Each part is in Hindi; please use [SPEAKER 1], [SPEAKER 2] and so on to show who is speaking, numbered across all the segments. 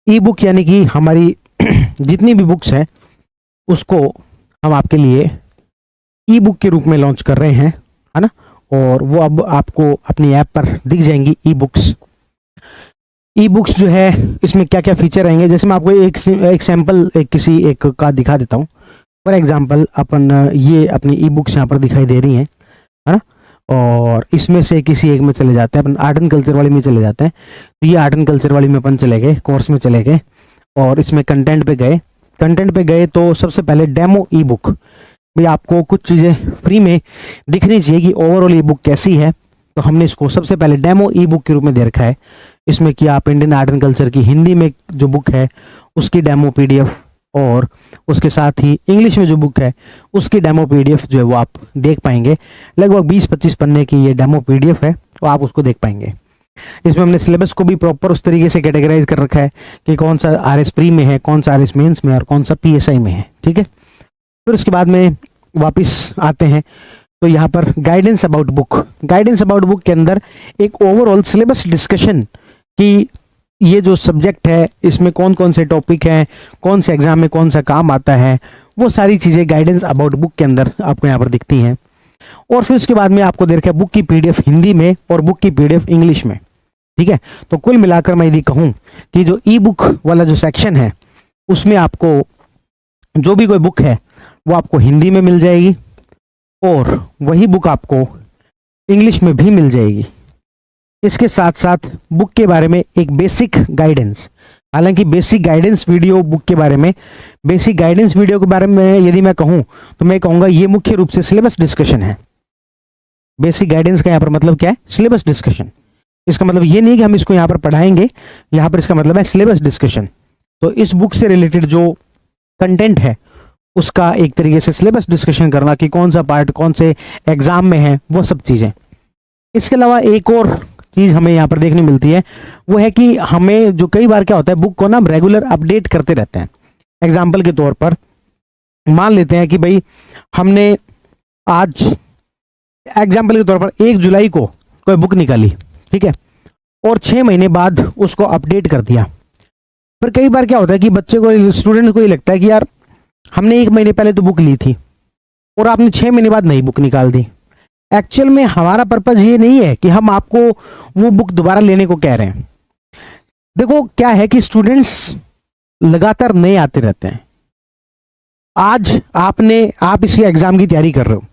[SPEAKER 1] ई बुक यानी कि हमारी जितनी भी बुक्स हैं उसको हम आपके लिए ई बुक के रूप में लॉन्च कर रहे हैं, है ना। और वो अब आपको अपनी ऐप पर दिख जाएंगी ई बुक्स। ई बुक्स जो है इसमें क्या क्या फीचर रहेंगे, जैसे मैं आपको एक सैंपल किसी एक का दिखा देता हूँ। फॉर एग्जांपल अपन ये अपनी ई बुक्स यहाँ पर दिखाई दे रही हैं, है ना। और इसमें से किसी एक में चले जाते हैं, अपन आर्ट एंड कल्चर वाली में चले जाते हैं। तो ये आर्ट एंड कल्चर वाली में अपन चले गए, कोर्स में चले गए और इसमें कंटेंट पे गए। कंटेंट पे गए तो सबसे पहले डेमो ई बुक, भाई आपको कुछ चीज़ें फ्री में दिखनी चाहिए कि ओवरऑल ई बुक कैसी है। तो हमने इसको सबसे पहले डेमो ई बुक के रूप में दे रखा है। इसमें कि आप इंडियन आर्ट एंड कल्चर की हिंदी में जो बुक है उसकी डेमो पीडीएफ, और उसके साथ ही इंग्लिश में जो बुक है उसकी डेमो पीडीएफ जो है वो आप देख पाएंगे। लगभग 20-25 पन्ने की ये डेमो पीडीएफ है, तो आप उसको देख पाएंगे। इसमें हमने सिलेबस को भी प्रॉपर उस तरीके से कैटेगराइज कर रखा है कि कौन सा आरएस प्री में है, कौन सा आरएस मेंस में और कौन सा पीएसआई में है, ठीक है। फिर उसके बाद में वापस आते हैं तो यहाँ पर guidance about book, guidance about book के अंदर एक ओवरऑल सिलेबस डिस्कशन कि ये जो सब्जेक्ट है इसमें कौन कौन से टॉपिक हैं, कौन से एग्जाम में कौन सा काम आता है, वो सारी चीज़ें गाइडेंस अबाउट बुक के अंदर आपको यहाँ पर दिखती हैं। और फिर उसके बाद में आपको दे रखा है बुक की पीडीएफ हिंदी में और बुक की पीडीएफ इंग्लिश में, ठीक है। तो कुल मिलाकर मैं यदि कहूँ कि जो ई बुक वाला जो सेक्शन है उसमें आपको जो भी कोई बुक है वो आपको हिंदी में मिल जाएगी और वही बुक आपको इंग्लिश में भी मिल जाएगी। इसके साथ साथ बुक के बारे में एक बेसिक गाइडेंस, हालांकि बेसिक गाइडेंस वीडियो बुक के बारे में, बेसिक गाइडेंस वीडियो के बारे में यदि मैं कहूँ तो मैं कहूँगा ये मुख्य रूप से सिलेबस डिस्कशन है। बेसिक गाइडेंस का यहाँ पर मतलब क्या है, सिलेबस डिस्कशन। इसका मतलब ये नहीं कि हम इसको यहाँ पर पढ़ाएंगे, यहाँ पर इसका मतलब है सिलेबस डिस्कशन। तो इस बुक से रिलेटेड जो कंटेंट है उसका एक तरीके से सिलेबस डिस्कशन करना कि कौन सा पार्ट कौन से एग्जाम में है, वो सब चीज़ें। इसके अलावा एक और चीज़ हमें यहाँ पर देखने मिलती है, वो है कि हमें जो कई बार क्या होता है बुक को ना रेगुलर अपडेट करते रहते हैं। एग्जाम्पल के तौर पर मान लेते हैं कि भाई हमने आज एग्जाम्पल के तौर पर 1 जुलाई को कोई बुक निकाली, ठीक है, और 6 महीने बाद उसको अपडेट कर दिया। फिर कई बार क्या होता है कि बच्चे को, स्टूडेंट को ये लगता है कि यार हमने 1 महीने पहले तो बुक ली थी और आपने 6 महीने बाद नई बुक निकाल दी। एक्चुअल में हमारा पर्पज ये नहीं है कि हम आपको वो बुक दोबारा लेने को कह रहे हैं। देखो क्या है कि स्टूडेंट्स लगातार नए आते रहते हैं। आज आप इसी एग्जाम की तैयारी कर रहे हो,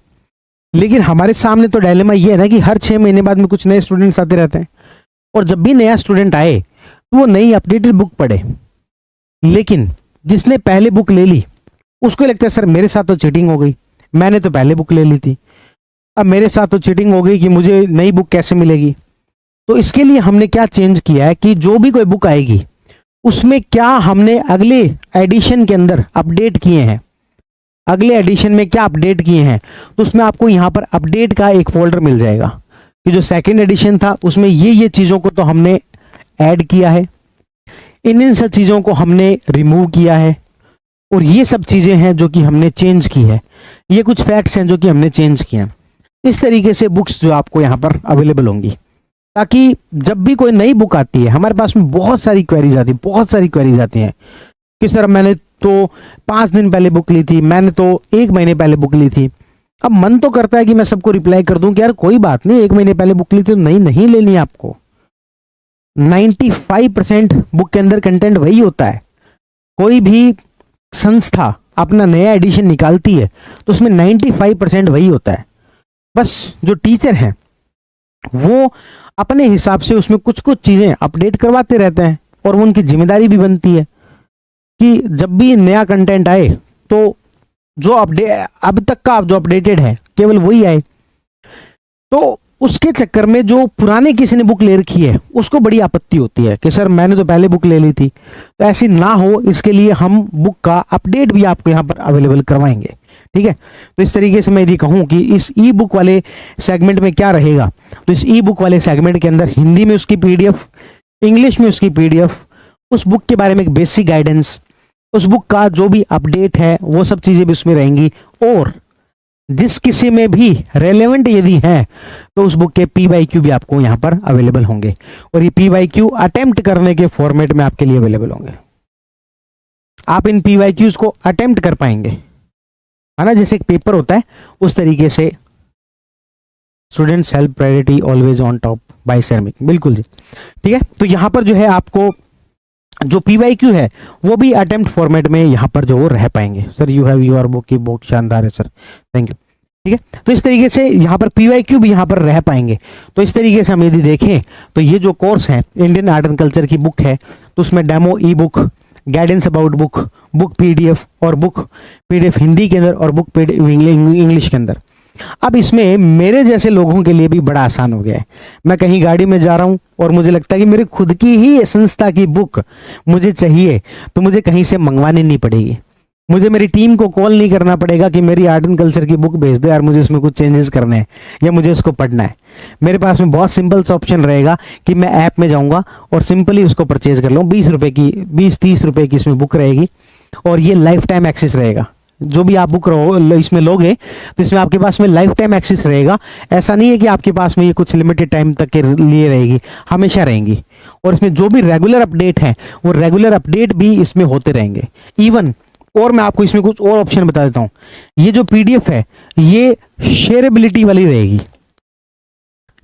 [SPEAKER 1] लेकिन हमारे सामने तो डायलेमा ये है ना कि हर 6 महीने बाद में कुछ नए स्टूडेंट्स आते रहते हैं, और जब भी नया स्टूडेंट आए तो वो नई अपडेटेड बुक पढ़े। लेकिन जिसने पहले बुक ले ली उसको लगता है सर मेरे साथ तो चीटिंग हो गई, मैंने तो पहले बुक ले ली थी, अब मेरे साथ तो चीटिंग हो गई कि मुझे नई बुक कैसे मिलेगी। तो इसके लिए हमने क्या चेंज किया है कि जो भी कोई बुक आएगी उसमें क्या हमने अगले एडिशन के अंदर अपडेट किए हैं, अगले एडिशन में क्या अपडेट किए हैं, तो उसमें आपको यहाँ पर अपडेट का एक फोल्डर मिल जाएगा कि जो सेकंड एडिशन था उसमें ये चीज़ों को तो हमने ऐड किया है, इन सब चीज़ों को हमने रिमूव किया है, और ये सब चीज़ें हैं जो कि हमने चेंज की है, ये कुछ फैक्ट्स हैं जो कि हमने चेंज किए हैं। इस तरीके से बुक्स जो आपको यहाँ पर अवेलेबल होंगी, ताकि जब भी कोई नई बुक आती है, हमारे पास में बहुत सारी क्वेरीज आती हैं कि सर मैंने तो 5 दिन पहले बुक ली थी, मैंने तो 1 महीने पहले बुक ली थी। अब मन तो करता है कि मैं सबको रिप्लाई कर दूं कि यार कोई बात नहीं, 1 महीने पहले बुक ली थी तो नहीं लेनी है आपको। 95% बुक के अंदर कंटेंट वही होता है। कोई भी संस्था अपना नया एडिशन निकालती है तो उसमें 95% वही होता है। बस जो टीचर हैं वो अपने हिसाब से उसमें कुछ चीजें अपडेट करवाते रहते हैं, और वो उनकी जिम्मेदारी भी बनती है कि जब भी नया कंटेंट आए तो जो अपडेट अब तक का जो अपडेटेड है केवल वही आए। तो उसके चक्कर में जो पुराने किसी ने बुक ले रखी है उसको बड़ी आपत्ति होती है कि सर मैंने तो पहले बुक ले ली थी। तो ऐसी ना हो इसके लिए हम बुक का अपडेट भी आपको यहाँ पर अवेलेबल करवाएंगे, ठीक है। तो इस तरीके से मैं यदि कहूँ कि इस ई बुक वाले सेगमेंट में क्या रहेगा, तो इस ई बुक वाले सेगमेंट के अंदर हिंदी में उसकी पीडीएफ, इंग्लिश में उसकी पीडीएफ, उस बुक के बारे में एक बेसिक गाइडेंस, उस बुक का जो भी अपडेट है वो सब चीज़ें भी उसमें रहेंगी, और जिस किसी में भी रेलेवेंट यदि है तो उस बुक के PYQ भी आपको यहाँ पर अवेलेबल होंगे, और ये PYQ अटेम्प्ट करने के फॉर्मेट में आपके लिए अवेलेबल होंगे। आप इन PYQs को अटेम्प्ट कर पाएंगे, है ना, जैसे एक पेपर होता है उस तरीके से। Students help priority always on top bye ceramic, बिल्कुल जी, ठीक है। तो यहाँ पर जो है आपको जो PYQ है वो भी अटेम्प्ट फॉर्मेट में यहाँ पर जो वो रह पाएंगे। Sir you have your book, की बुक शानदार है सर, थैंक यू, ठीक है। तो इस तरीके से यहाँ पर PYQ भी यहाँ पर रह पाएंगे। तो इस तरीके से हम यदि देखें तो ये जो कोर्स है इंडियन आर्ट एंड कल्चर की बुक है, तो उसमें demo E book, guidance about book, book PDF और बुक PDF हिंदी के अंदर और बुक PDF इंग्लिश के अंदर। अब इसमें मेरे जैसे लोगों के लिए भी बड़ा आसान हो गया है। मैं कहीं गाड़ी में जा रहा हूं और मुझे लगता है कि मेरे खुद की ही संस्था की बुक मुझे चाहिए, तो मुझे कहीं से मंगवानी नहीं पड़ेगी। मुझे मेरी टीम को कॉल नहीं करना पड़ेगा कि मेरी आर्ट एंड कल्चर की बुक भेज दो यार, मुझे उसमें कुछ चेंजेस करने हैं या मुझे उसको पढ़ना है। मेरे पास में बहुत सिंपल सा ऑप्शन रहेगा कि मैं ऐप में जाऊंगा और सिंपली उसको परचेज कर लूँ। 20 रुपए की, 20-30 रुपए की इसमें बुक रहेगी और ये लाइफ टाइम एक्सेस रहेगा। जो भी आप बुक इसमें लोगे तो इसमें आपके पास में लाइफ टाइम एक्सेस रहेगा। ऐसा नहीं है कि आपके पास में ये कुछ लिमिटेड टाइम तक के लिए रहेगी, हमेशा रहेंगी। और इसमें जो भी रेगुलर अपडेट है वो रेगुलर अपडेट भी इसमें होते रहेंगे। इवन और मैं आपको इसमें कुछ और ऑप्शन बता देता हूं, ये जो PDF है ये शेयरेबिलिटी वाली रहेगी।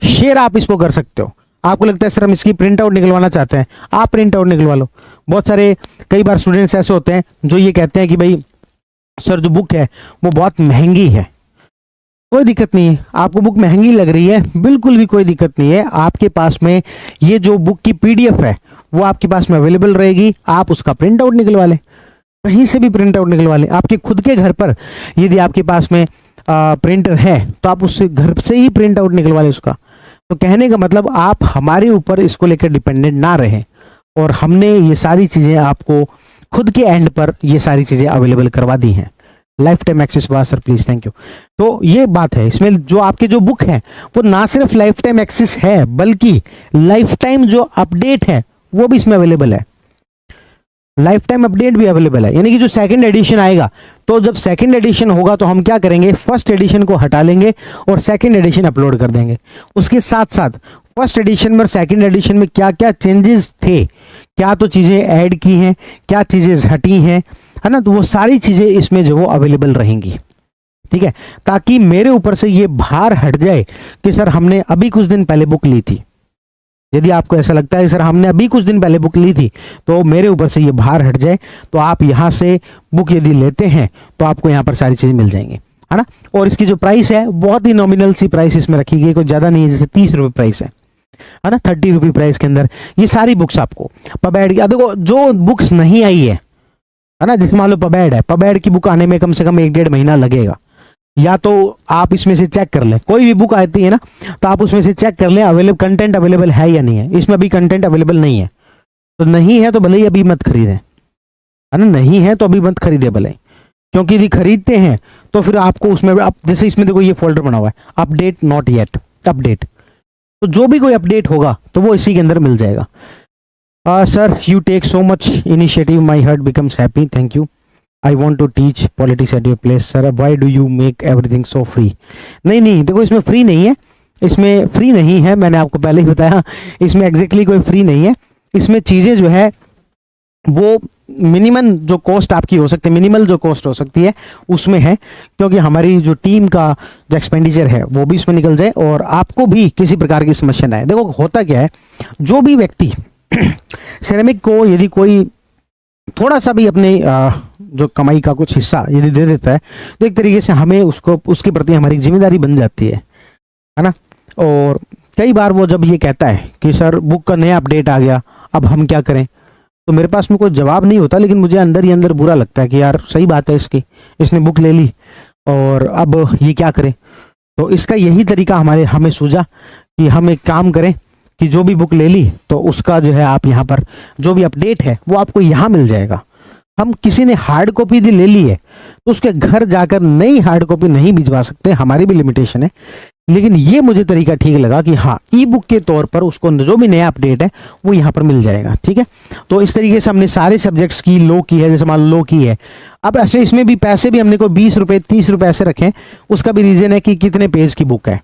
[SPEAKER 1] शेयर आप इसको कर सकते हो। आपको लगता है सर हम इसकी प्रिंट आउट निकलवाना चाहते हैं, आप प्रिंट आउट निकलवा लो। बहुत सारे कई बार स्टूडेंट्स ऐसे होते हैं जो ये कहते हैं कि भाई सर जो बुक है वो बहुत महंगी है। कोई दिक्कत नहीं है, आपको बुक महंगी लग रही है, बिल्कुल भी कोई दिक्कत नहीं है। आपके पास में ये जो बुक की PDF है वो आपके पास में अवेलेबल रहेगी। आप उसका प्रिंट आउट निकलवा लें, कहीं से भी प्रिंट आउट निकलवा लें। आपके खुद के घर पर यदि आपके पास में प्रिंटर है तो आप उससे घर से ही प्रिंट आउट निकलवा लें उसका। तो कहने का मतलब आप हमारे ऊपर इसको लेकर डिपेंडेंट ना रहें, और हमने ये सारी चीज़ें आपको खुद के एंड पर ये सारी चीज़ें अवेलेबल करवा दी हैं। लाइफ टाइम एक्सेस बा सर प्लीज, थैंक यू। तो ये बात है, इसमें जो आपके जो बुक है वो ना सिर्फ लाइफ टाइम एक्सेस है बल्कि लाइफ टाइम जो अपडेट है वो भी इसमें अवेलेबल है। लाइफ टाइम अपडेट भी अवेलेबल है, यानी कि जो सेकंड एडिशन आएगा, तो जब सेकंड एडिशन होगा तो हम क्या करेंगे, फर्स्ट एडिशन को हटा लेंगे और सेकंड एडिशन अपलोड कर देंगे। उसके साथ साथ फर्स्ट एडिशन में और सेकंड एडिशन में क्या क्या चेंजेस थे, क्या तो चीज़ें ऐड की हैं, क्या चीज़ें हटी हैं, है ना, तो वो सारी चीज़ें इसमें जो वो अवेलेबल रहेंगी। ठीक है, ताकि मेरे ऊपर से ये भार हट जाए कि सर हमने अभी कुछ दिन पहले बुक ली थी। यदि आपको ऐसा लगता है सर हमने अभी कुछ दिन पहले बुक ली थी, तो मेरे ऊपर से ये भार हट जाए, तो आप यहाँ से बुक यदि लेते हैं तो आपको यहाँ पर सारी चीज़ें मिल जाएंगी, है ना। और इसकी जो प्राइस है बहुत ही नॉमिनल सी प्राइस इसमें रखी गई, कोई ज़्यादा नहीं है, जैसे 30 रुपये प्राइस है ना, 30 रुपये प्राइस के अंदर ये सारी बुक्स आपको पबैड की। देखो जो बुक्स नहीं आई है ना, जैसे मान लो पबैड है, पबैड की बुक आने में कम से कम 1-1.5 महीना लगेगा। या तो आप इसमें से चेक कर लें, कोई भी बुक आती है ना तो आप उसमें से चेक कर लें अवेलेबल कंटेंट अवेलेबल है या नहीं है। इसमें अभी कंटेंट अवेलेबल नहीं है, तो नहीं है तो भले ही अभी मत खरीदें, है ना, नहीं है तो अभी मत खरीदे भले, क्योंकि यदि खरीदते हैं तो फिर आपको उसमें आप जैसे इसमें देखो ये फोल्डर बना हुआ है अपडेट नॉट येट अपडेट, तो जो भी कोई अपडेट होगा तो वो इसी के अंदर मिल जाएगा। Sir you take so much initiative, my heart becomes happy, thank you. I want to teach politics at your place sir, why do you make everything so free. नहीं देखो इसमें फ्री नहीं है, इसमें फ्री नहीं है, मैंने आपको पहले ही बताया, इसमें एग्जैक्टली कोई फ्री नहीं है। इसमें चीज़ें जो है वो मिनिमम जो कॉस्ट आपकी हो सकती है, मिनिमल जो कॉस्ट हो सकती है उसमें है, क्योंकि हमारी जो टीम का जो एक्सपेंडिचर है वो भी इसमें निकल जाए और आपको भी किसी प्रकार की समस्या ना आए। देखो होता क्या है, जो भी व्यक्ति सिरेमिक को यदि कोई थोड़ा सा भी अपने जो कमाई का कुछ हिस्सा यदि दे देता है तो एक तरीके से हमें उसको उसके प्रति हमारी जिम्मेदारी बन जाती है ना। और कई बार वो जब ये कहता है कि सर बुक का नया अपडेट आ गया, अब हम क्या करें, तो मेरे पास में कोई जवाब नहीं होता, लेकिन मुझे अंदर ही अंदर बुरा लगता है कि यार सही बात है, इसने बुक ले ली और अब ये क्या करें। तो इसका यही तरीका हमें सूझा कि हम एक काम करें कि जो भी बुक ले ली तो उसका जो है आप यहाँ पर जो भी अपडेट है वो आपको यहाँ मिल जाएगा। हम किसी ने हार्ड कॉपी ले ली है तो उसके घर जाकर नई हार्ड कॉपी नहीं भिजवा सकते, हमारी भी लिमिटेशन है। लेकिन ये मुझे तरीका ठीक लगा कि हाँ, ई बुक के तौर पर उसको जो भी नया अपडेट है वो यहाँ पर मिल जाएगा। ठीक है, तो इस तरीके से हमने सारे सब्जेक्ट्स की लो की है, जैसे मान लो की है। अब ऐसे इसमें भी पैसे भी हमने को 20 रुपए 30 रुपए ऐसे रखे, उसका भी रीजन है कि कितने पेज की बुक है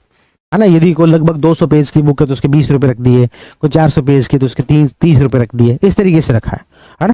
[SPEAKER 1] ना। यदि कोई लगभग 200 पेज की बुक है तो उसके 20 रुपए रख दिए, कोई 400 पेज की तो उसके 30 रुपए रख दिए, इस तरीके से रखा है।